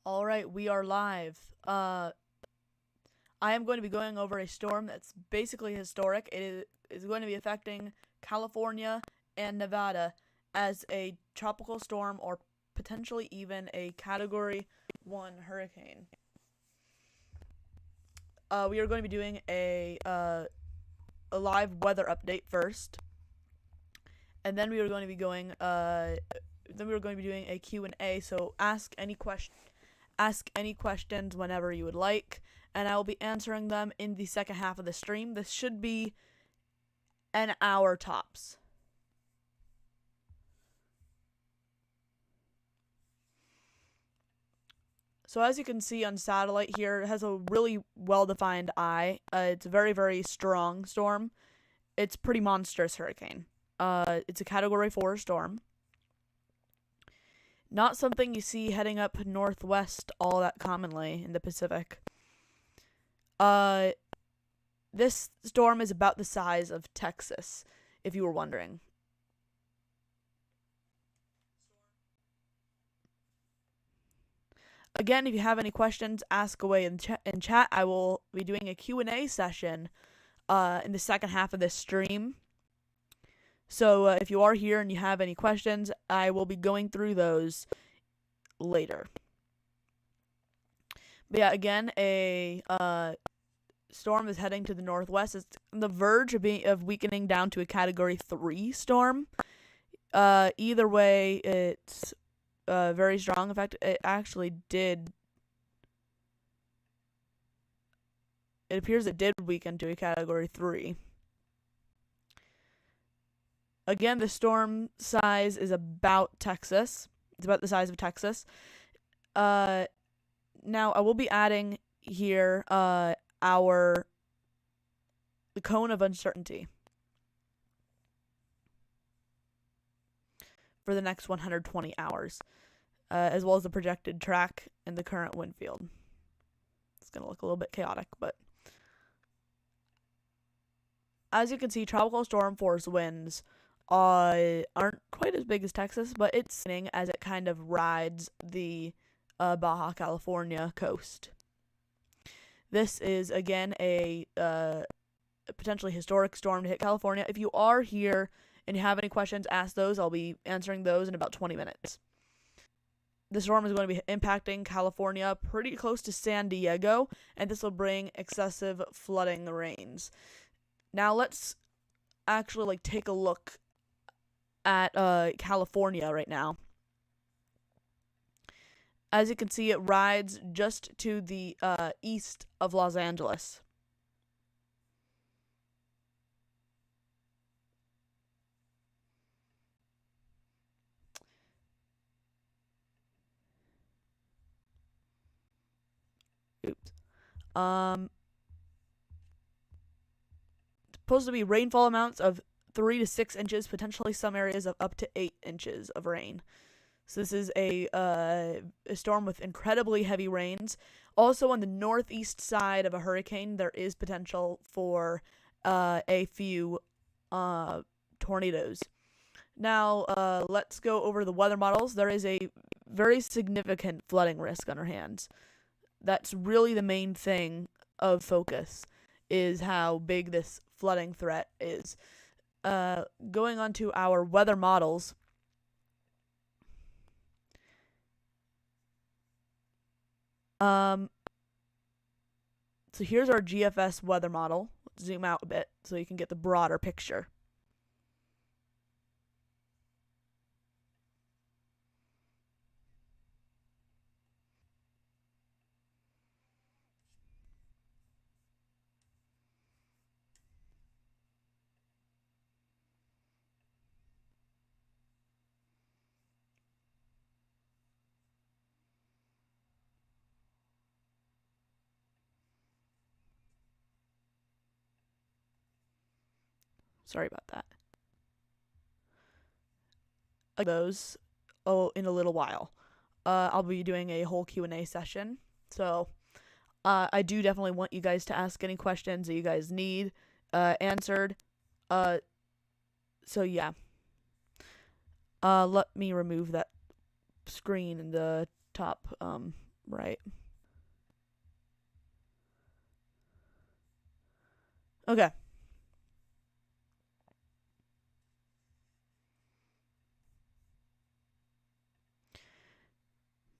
All right, we are live. I am going to be going over a storm that's basically historic. It is going to be affecting California and Nevada as a tropical storm or potentially even a Category 1 hurricane. We are going to be doing a live weather update first, and then we are going to be doing a Q&A. So ask any questions whenever you would like, and I will be answering them in the second half of the stream. This should be an hour tops. So as you can see on satellite here, it has a really well-defined eye. It's a very, very strong storm. It's a pretty monstrous hurricane. It's a Category 4 storm. Not something you see heading up northwest all that commonly in the Pacific. This storm is about the size of Texas, if you were wondering. Again, if you have any questions, ask away in chat. I will be doing a Q&A session in the second half of this stream. So if you are here and you have any questions, I will be going through those later. But yeah, again, a storm is heading to the northwest. It's on the verge of weakening down to a Category 3 storm. Either way, it's very strong. In fact, it actually did. It appears it did weaken to a Category 3. Again, the storm size is about Texas. It's about the size of Texas. Now, I will be adding here the cone of uncertainty for the next 120 hours, as well as the projected track and the current wind field. It's going to look a little bit chaotic, but as you can see, tropical storm force winds aren't quite as big as Texas, but it's as it kind of rides the Baja California coast. This is, again, a potentially historic storm to hit California. If you are here and you have any questions, ask those. I'll be answering those in about 20 minutes. The storm is going to be impacting California pretty close to San Diego, and this will bring excessive flooding rains. Now let's actually take a look at California right now. As you can see, it rides just to the east of Los Angeles. Oops. Supposed to be rainfall amounts of 3 to 6 inches, potentially some areas of up to 8 inches of rain. So this is a storm with incredibly heavy rains. Also, on the northeast side of a hurricane, there is potential for a few tornadoes. Now, let's go over the weather models. There is a very significant flooding risk on our hands. That's really the main thing of focus, is how big this flooding threat is. Going on to our weather models. So here's our GFS weather model. Let's zoom out a bit so you can get the broader picture. Sorry about that. Those in a little while. I'll be doing a whole Q&A session. So I do definitely want you guys to ask any questions that you guys need answered. So yeah. Let me remove that screen in the top Right. Okay.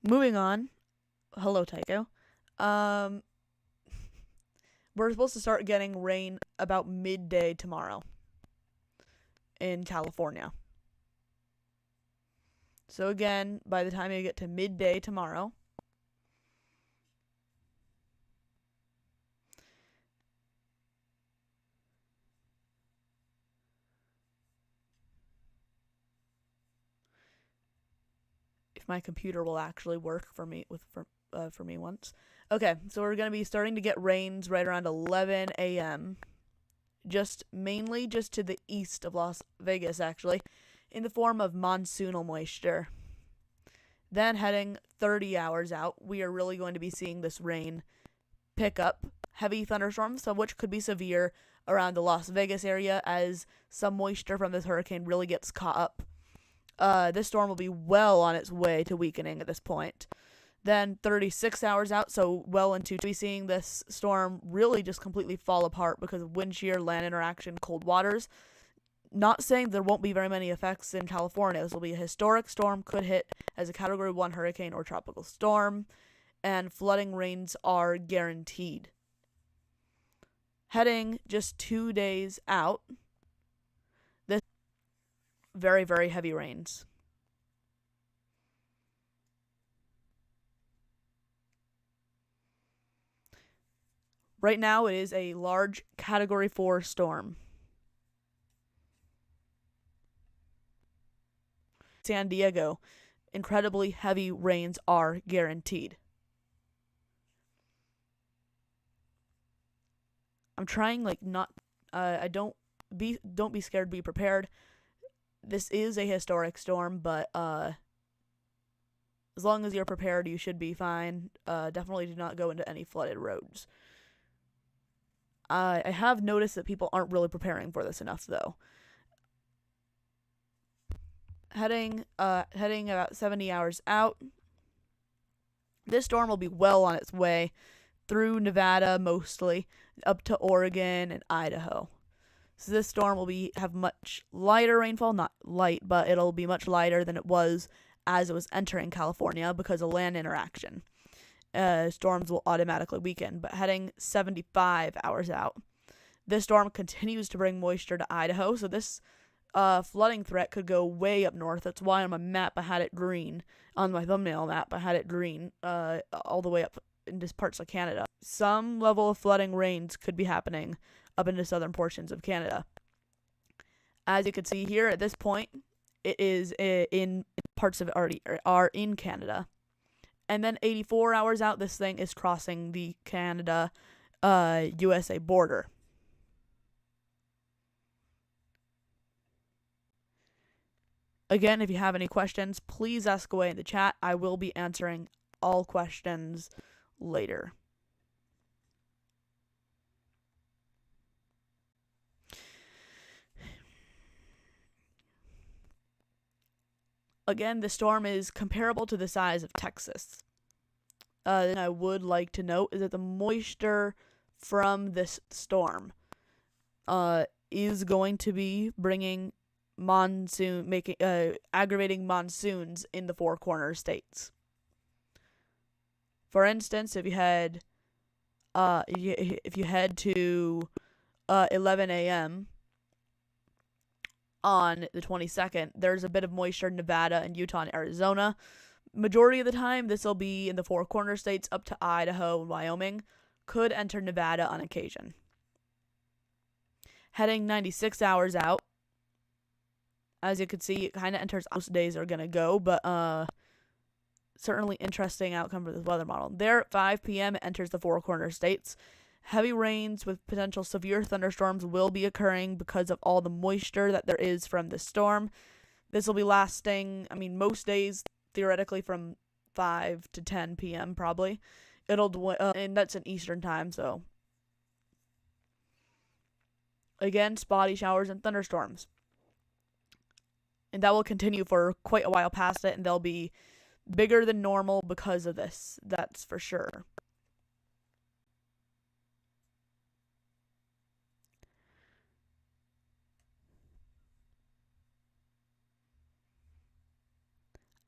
Moving on. Hello, Tycho. Um, we're supposed to start getting rain about midday tomorrow in California. So again, by the time you get to midday tomorrow, if my computer will actually work for me for me once. Okay, so we're gonna be starting to get rains right around 11 a.m. Just mainly just to the east of Las Vegas, actually, in the form of monsoonal moisture. Then heading 30 hours out, we are really going to be seeing this rain pick up. Heavy thunderstorms, some of which could be severe around the Las Vegas area as some moisture from this hurricane really gets caught up. This storm will be well on its way to weakening at this point. Then 36 hours out, so well into, be seeing this storm really just completely fall apart because of wind shear, land interaction, cold waters. Not saying there won't be very many effects in California. This will be a historic storm, could hit as a Category 1 hurricane or tropical storm, and flooding rains are guaranteed. Heading just 2 days out, this very, very heavy rains. Right now, it is a large Category 4 storm. San Diego, incredibly heavy rains are guaranteed. I'm trying not I don't be scared, be prepared. This is a historic storm, but as long as you're prepared, you should be fine. Definitely do not go into any flooded roads. I have noticed that people aren't really preparing for this enough, though. Heading about 70 hours out, this storm will be well on its way through Nevada mostly, up to Oregon and Idaho. So this storm will have much lighter rainfall, not light, but it'll be much lighter than it was as it was entering California because of land interaction. Storms will automatically weaken, but heading 75 hours out, this storm continues to bring moisture to Idaho, so this flooding threat could go way up north. That's why on my map I had it green. On my thumbnail map I had it green all the way up into parts of Canada. Some level of flooding rains could be happening up into southern portions of Canada. As you can see here at this point, it is in parts of it already are in Canada. And then 84 hours out, this thing is crossing the Canada USA border. Again, if you have any questions, please ask away in the chat. I will be answering all questions later. Again, the storm is comparable to the size of Texas. And I would like to note is that the moisture from this storm is going to be bringing aggravating monsoons in the Four Corners states. For instance, if you head to 11 a.m. on the 22nd, there's a bit of moisture in Nevada and Utah and Arizona. Majority of the time, this will be in the Four Corners states up to Idaho and Wyoming. Could enter Nevada on occasion. Heading 96 hours out, as you can see, it kind of enters. Most days are going to go, but certainly interesting outcome for this weather model. There at 5 p.m. it enters the Four Corners states. Heavy rains with potential severe thunderstorms will be occurring because of all the moisture that there is from the storm. This will be lasting, most days, theoretically, from 5 to 10 p.m. probably. And that's in Eastern time, so. Again, spotty showers and thunderstorms. And that will continue for quite a while past it, and they'll be bigger than normal because of this. That's for sure.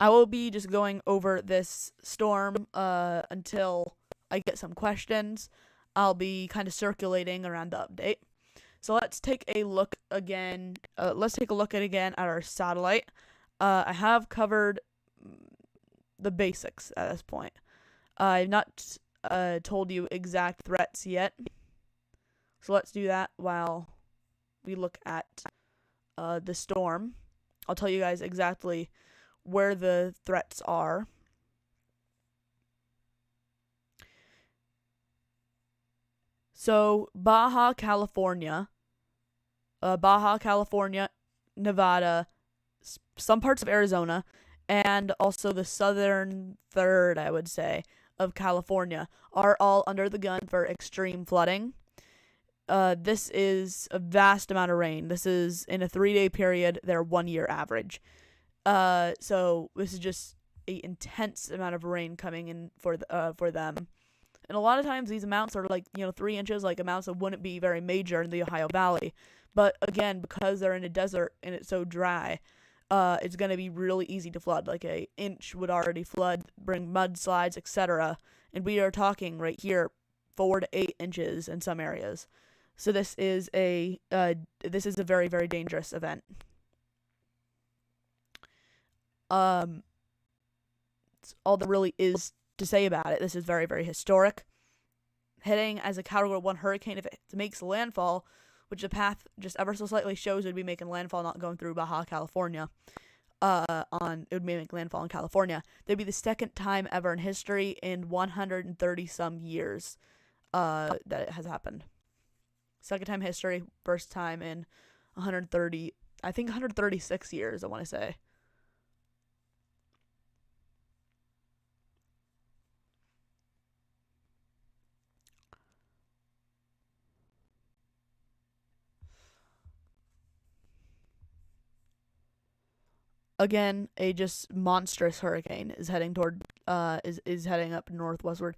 I will be just going over this storm until I get some questions. I'll be kind of circulating around the update. So let's take a look again. Let's take a look at our satellite. I have covered the basics at this point. I've not told you exact threats yet. So let's do that while we look at the storm. I'll tell you guys exactly where the threats are. So Baja California, Nevada, some parts of Arizona, and also the southern third, I would say, of California are all under the gun for extreme flooding. This is a vast amount of rain. This is in a 3-day period, their 1-year average. So this is just an intense amount of rain coming in for them. And a lot of times these amounts are 3 inches, amounts that wouldn't be very major in the Ohio Valley. But again, because they're in a desert and it's so dry, it's going to be really easy to flood. Like an inch would already flood, bring mudslides, etc. And we are talking right here 4 to 8 inches in some areas. So this is a very, very dangerous event. That's all there really is to say about it. This is very, very historic. Hitting as a Category 1 hurricane, if it makes landfall, which the path just ever so slightly shows it would be making landfall, not going through Baja California. It would be making landfall in California. That'd be the second time ever in history in 130 some years that it has happened. Second time history, first time in 136 years, I want to say. Again, a just monstrous hurricane is heading toward is heading up northwestward.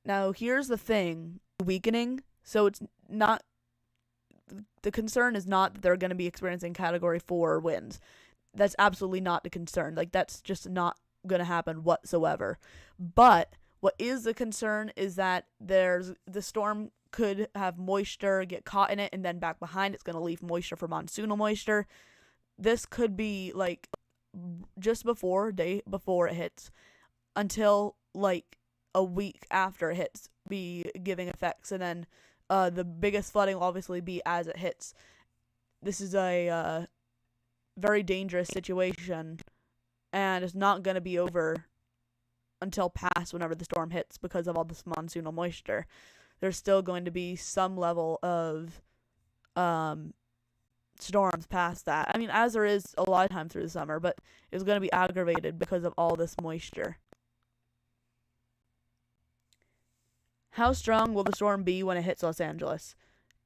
Now, here's the thing: weakening. So it's not. The concern is not that they're going to be experiencing Category 4 winds. That's absolutely not the concern. That's just not going to happen whatsoever. But what is the concern is that the storm could have moisture get caught in it, and then back behind it's going to leave moisture for monsoonal moisture. This could be just day before it hits until a week after it hits be giving effects, and then the biggest flooding will obviously be as it hits. This is a very dangerous situation, and it's not going to be over until past whenever the storm hits because of all this monsoonal moisture. There's still going to be some level of storms past that. I mean, as there is a lot of time through the summer, but it's going to be aggravated because of all this moisture. How strong will the storm be when it hits Los Angeles?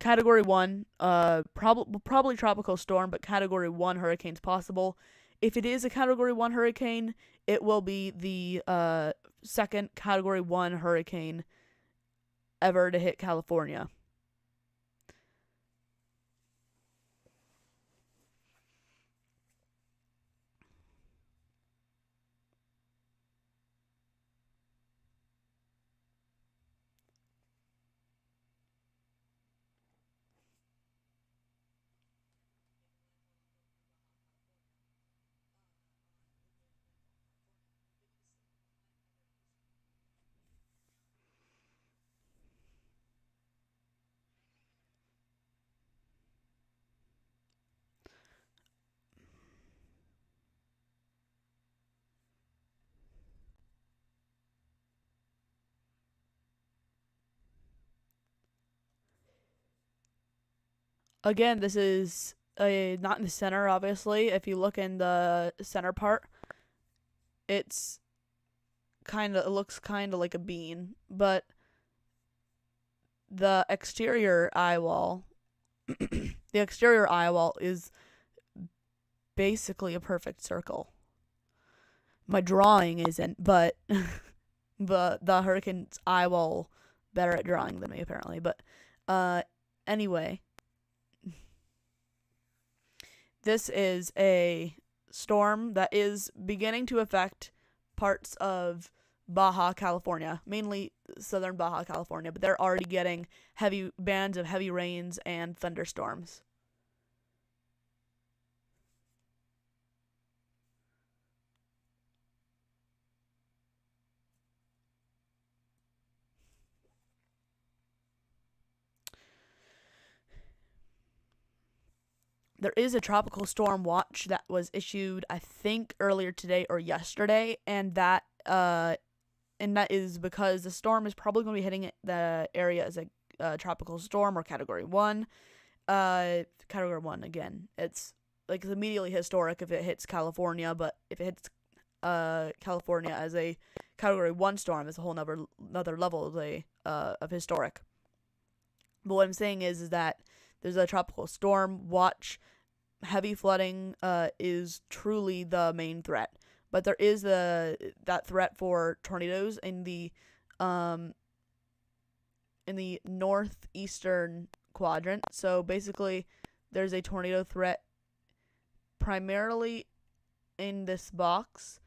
Category 1, probably tropical storm, but Category 1 hurricane's possible. If it is a Category 1 hurricane, it will be the second Category 1 hurricane ever to hit California. Again, this is not in the center, obviously. If you look in the center part, it looks kind of like a bean, but the exterior eye wall is basically a perfect circle. My drawing isn't, but the hurricane's eyeball better at drawing than me apparently. But anyway, this is a storm that is beginning to affect parts of Baja California, mainly southern Baja California, but they're already getting heavy bands of heavy rains and thunderstorms. There is a tropical storm watch that was issued, I think, earlier today or yesterday, and that is because the storm is probably going to be hitting the area as a tropical storm or category 1. Category 1 again. It's like it's immediately historic if it hits California, but if it hits California as a category 1 storm, it's a whole another level of historic. But what I'm saying is that there's a tropical storm watch. Heavy flooding is truly the main threat, but there is that threat for tornadoes in the northeastern quadrant. So basically, there's a tornado threat primarily in this box,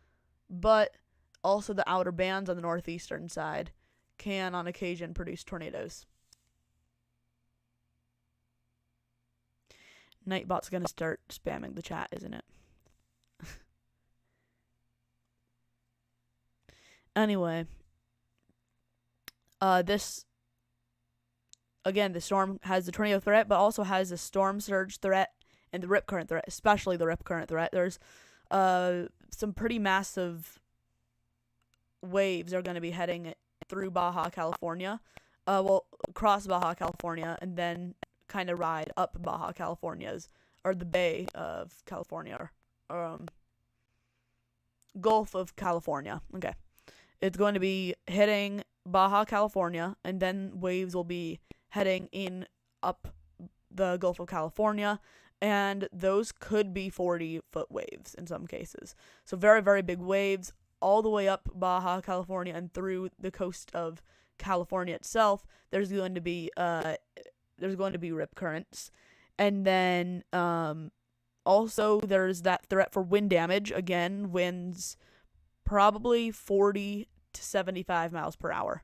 but also the outer bands on the northeastern side can on occasion produce tornadoes. Nightbot's gonna start spamming the chat, isn't it? Anyway, the storm has the tornado threat, but also has the storm surge threat and the rip current threat, especially the rip current threat. There's some pretty massive waves are going to be heading through Baja California, across Baja California, and then kind of ride up Baja California's, or the Bay of California, or Gulf of California. Okay. It's going to be hitting Baja California, and then waves will be heading in up the Gulf of California, and those could be 40-foot waves in some cases. So very, very big waves all the way up Baja California and through the coast of California itself. There's going to be rip currents, and then also there's that threat for wind damage. Again, winds probably 40 to 75 miles per hour,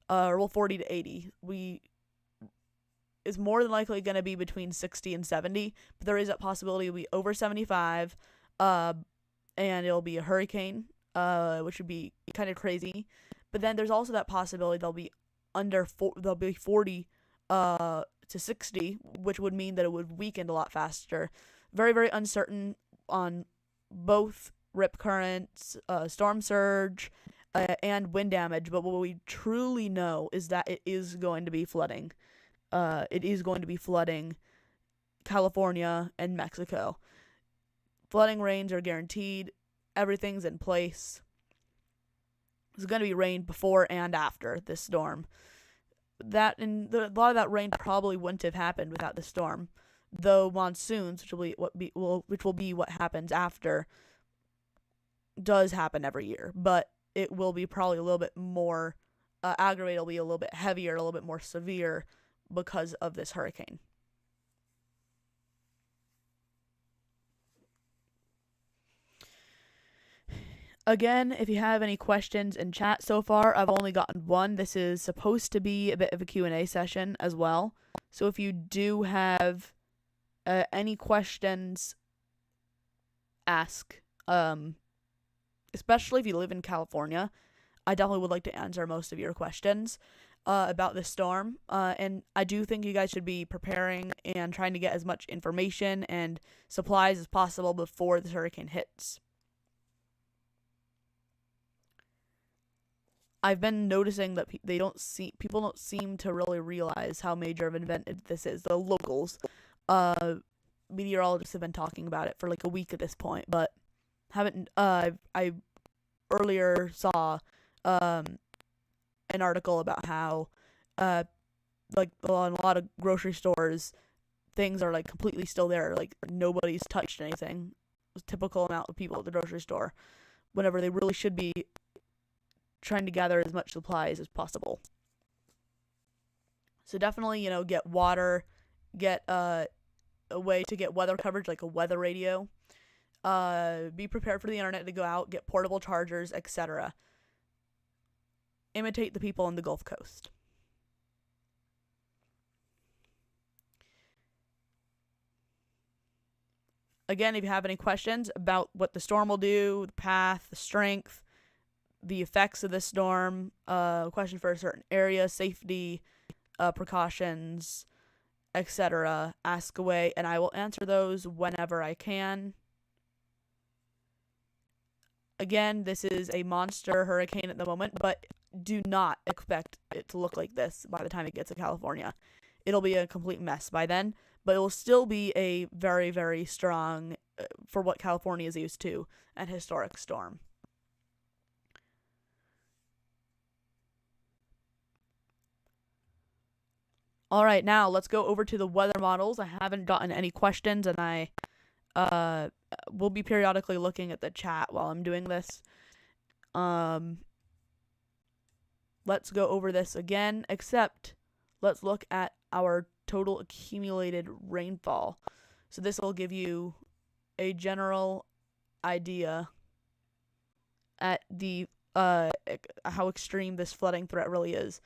40 to 80. Is more than likely going to be between 60 and 70, but there is a possibility it'll be over 75, and it'll be a hurricane, which would be kind of crazy. But then there's also that possibility they'll be 40 to 60, which would mean that it would weaken a lot faster. Very, very uncertain on both rip currents, storm surge, and wind damage. But what we truly know is that it is going to be flooding. It is going to be flooding California and Mexico. Flooding rains are guaranteed. Everything's in place. There's going to be rain before and after this storm. A lot of that rain probably wouldn't have happened without the storm, though monsoons, which will be what happens after, does happen every year. But it will be probably a little bit more aggravated. It'll be a little bit heavier, a little bit more severe because of this hurricane. Again, if you have any questions in chat so far, I've only gotten one. This is supposed to be a bit of a Q&A session as well. So if you do have any questions, ask. Especially if you live in California, I definitely would like to answer most of your questions about this storm. And I do think you guys should be preparing and trying to get as much information and supplies as possible before this hurricane hits. I've been noticing that people don't seem to really realize how major of an event this is. The locals, meteorologists have been talking about it for like a week at this point, but haven't. I earlier saw an article about how like on a lot of grocery stores, things are like completely still there, like nobody's touched anything. It was a typical amount of people at the grocery store. whenever they really should be trying to gather as much supplies as possible. So definitely, get water, get a way to get weather coverage, like a weather radio. Be prepared for the internet to go out, get portable chargers, etc. Imitate the people on the Gulf Coast. Again, if you have any questions about what the storm will do, the path, the strength, the effects of the storm, question for a certain area, safety, precautions, etc., ask away, and I will answer those whenever I can. Again, this is a monster hurricane at the moment, but do not expect it to look like this by the time it gets to California. It'll be a complete mess by then, but it will still be a very, very strong, for what California is used to, and historic storm. All right, now let's go over to the weather models. I haven't gotten any questions, and I will be periodically looking at the chat while I'm doing this. Let's go over this again, except let's look at our total accumulated rainfall. So this will give you a general idea at the how extreme this flooding threat really is.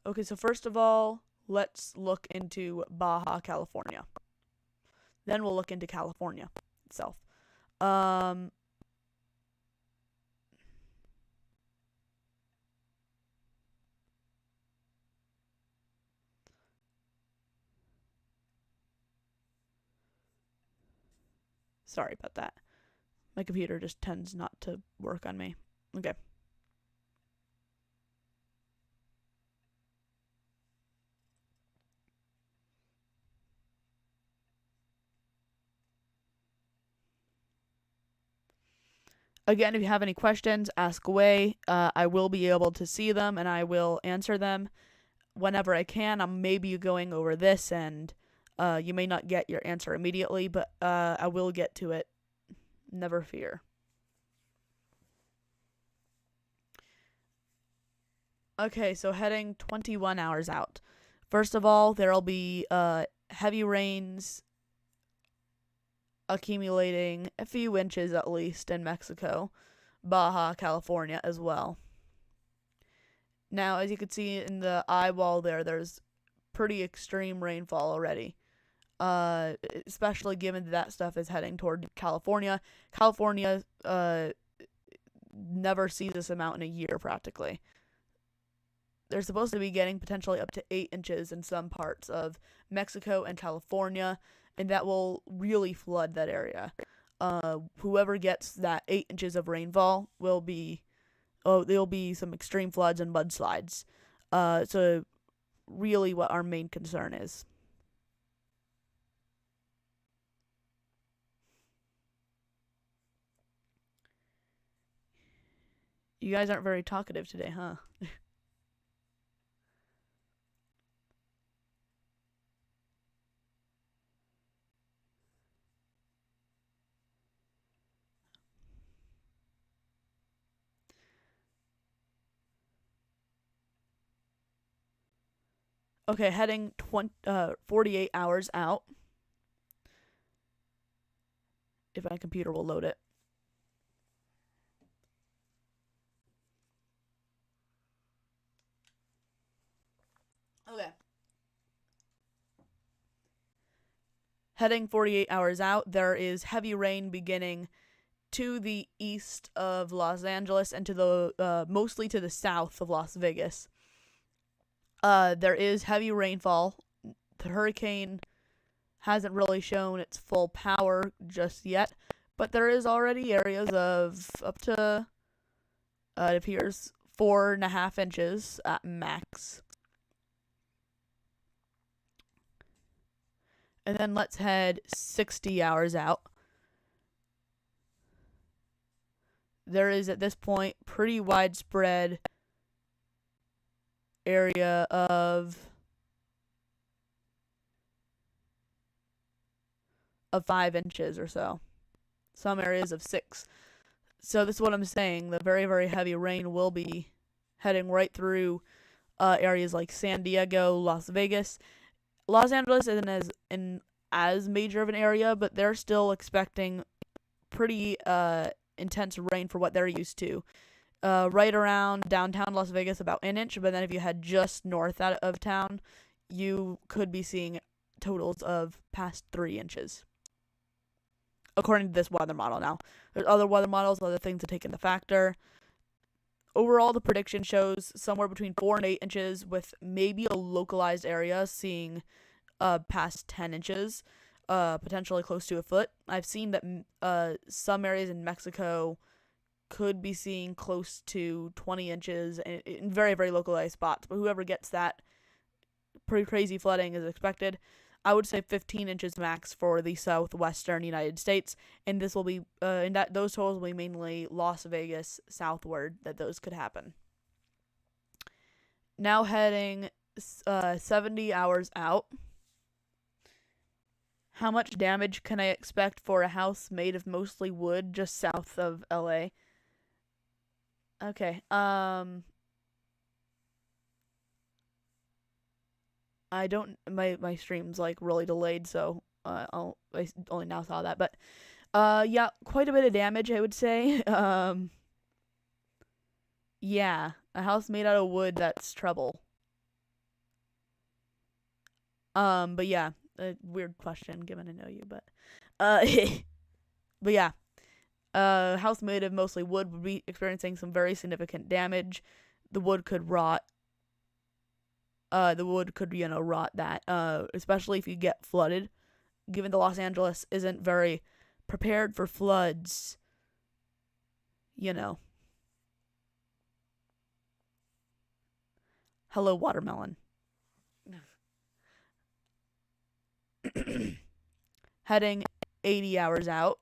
Okay, so first of all, let's look into Baja California. Then we'll look into California itself. Sorry about that. My computer just tends not to work on me. Okay. Again, if you have any questions, ask away. I will be able to see them, and I will answer them whenever I can. I'm maybe going over this, and you may not get your answer immediately, but I will get to it. Never fear. Okay, so heading 21 hours out. First of all, there'll be heavy rains accumulating a few inches at least in Mexico, Baja California as well. Now, as you can see in the eyeball there's pretty extreme rainfall already, especially given that stuff is heading toward California. California never sees this amount in a year practically. They're supposed to be getting potentially up to 8 inches in some parts of Mexico and California, and that will really flood that area. Whoever gets that 8 inches of rainfall there'll be some extreme floods and mudslides. So really what our main concern is. You guys aren't very talkative today, huh? Okay, heading 48 hours out. If my computer will load it. Okay. Heading 48 hours out, there is heavy rain beginning to the east of Los Angeles and to the mostly to the south of Las Vegas. There is heavy rainfall. The hurricane hasn't really shown its full power just yet, but there is already areas of up to, it appears, 4.5 inches at max. And then let's head 60 hours out. There is, at this point, pretty widespread area of 5 inches or so. some areas of 6. So this is what I'm saying. The very, very heavy rain will be heading right through areas like San Diego, Las Vegas. Los Angeles isn't as major of an area, but they're still expecting pretty intense rain for what they're used to. Right around downtown Las Vegas, about an inch. But then if you head just north out of town, you could be seeing totals of past 3 inches, according to this weather model. Now, there's other weather models, other things to take into factor. Overall, the prediction shows somewhere between 4 and 8 inches, with maybe a localized area seeing past 10 inches, potentially close to a foot. I've seen that some areas in Mexico could be seeing close to 20 inches in very, very localized spots. But whoever gets that, pretty crazy flooding is expected. I would say 15 inches max for the southwestern United States, and this will be those totals will be mainly Las Vegas southward that those could happen. Now heading 70 hours out. How much damage can I expect for a house made of mostly wood just south of LA? Okay. I don't. My stream's like really delayed, so I only now saw that. But yeah, quite a bit of damage, I would say. Yeah, a house made out of wood, that's trouble. But yeah, a weird question given I know you, but but yeah, a house made of mostly wood would be experiencing some very significant damage. The wood could rot. Rot that. Especially if you get flooded. Given that Los Angeles isn't very prepared for floods, Hello, watermelon. Heading 80 hours out.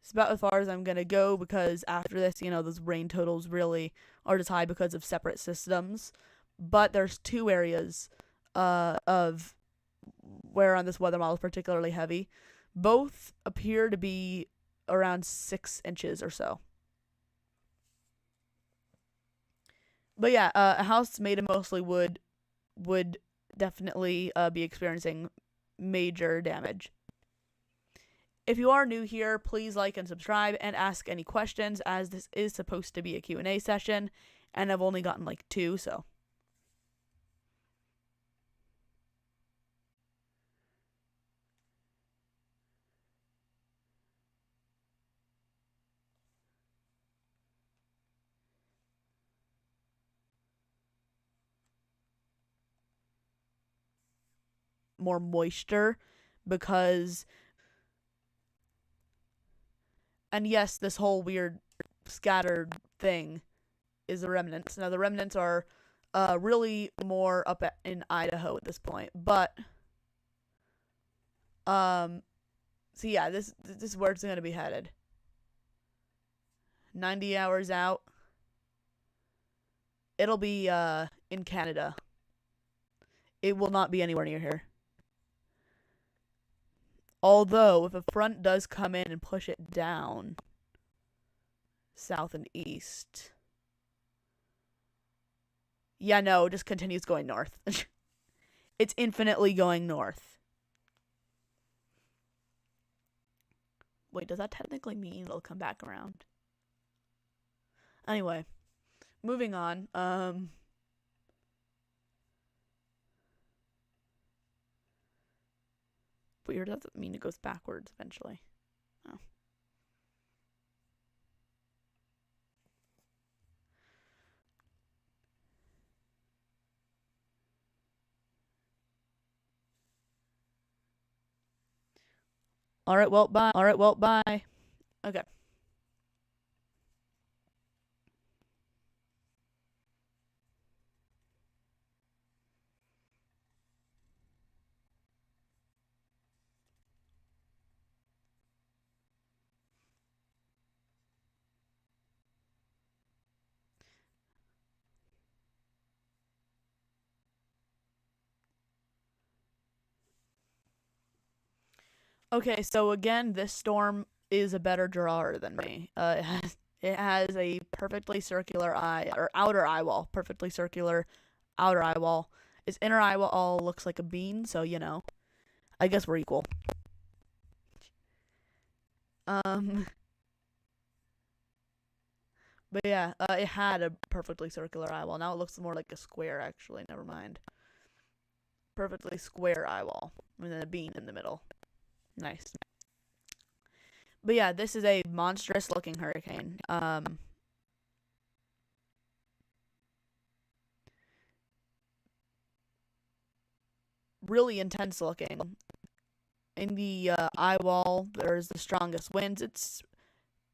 It's about as far as I'm going to go because after this, those rain totals really are just high because of separate systems. But there's 2 areas of where on this weather model is particularly heavy. Both appear to be around 6 inches or so. But yeah, a house made of mostly wood would definitely be experiencing major damage. If you are new here, please like and subscribe and ask any questions, as this is supposed to be a Q&A session, and I've only gotten like 2, so. More moisture because, and yes, this whole weird scattered thing is the remnants. Now the remnants are really more up in Idaho at this point, but so yeah, this is where it's gonna be headed. 90 hours out, it'll be in Canada. It will not be anywhere near here. Although, if a front does come in and push it down south and east. Yeah, no, it just continues going north. It's infinitely going north. Wait, does that technically mean it'll come back around? Anyway, moving on. Weird, doesn't mean it goes backwards eventually. Oh. Alright, well, bye. Okay. Okay, so again, this storm is a better drawer than me. It has a perfectly circular eye, or outer eye wall, perfectly circular outer eye wall. Its inner eye wall looks like a bean, so I guess we're equal. Um, but yeah, it had a perfectly circular eye wall. Now it looks more like a square, actually. Never mind. Perfectly square eye wall, and then a bean in the middle. Nice. But yeah, this is a monstrous looking hurricane. Really intense looking. In the eye wall, there's the strongest winds. It's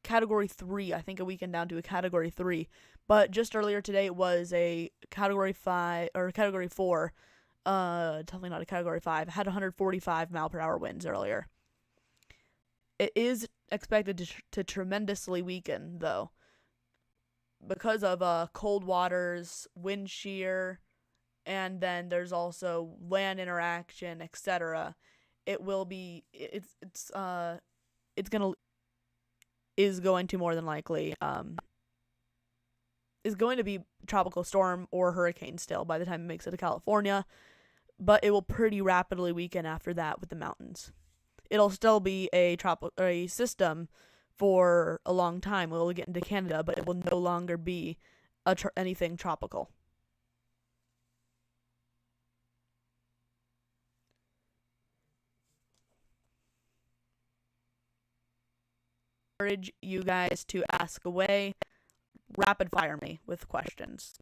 Category 3. I think it weakened down to a Category 3. But just earlier today, it was a Category 5 or Category 4. Definitely not a Category 5. It had 145 mile per hour winds earlier. It is expected to tremendously weaken, though, because of cold waters, wind shear, and then there's also land interaction, etc. It will be it's gonna is going to more than likely is going to be tropical storm or hurricane still by the time it makes it to California, but it will pretty rapidly weaken after that with the mountains. It'll still be a system for a long time. We'll get into Canada, but it will no longer be anything tropical. Encourage you guys to ask away, rapid fire me with questions.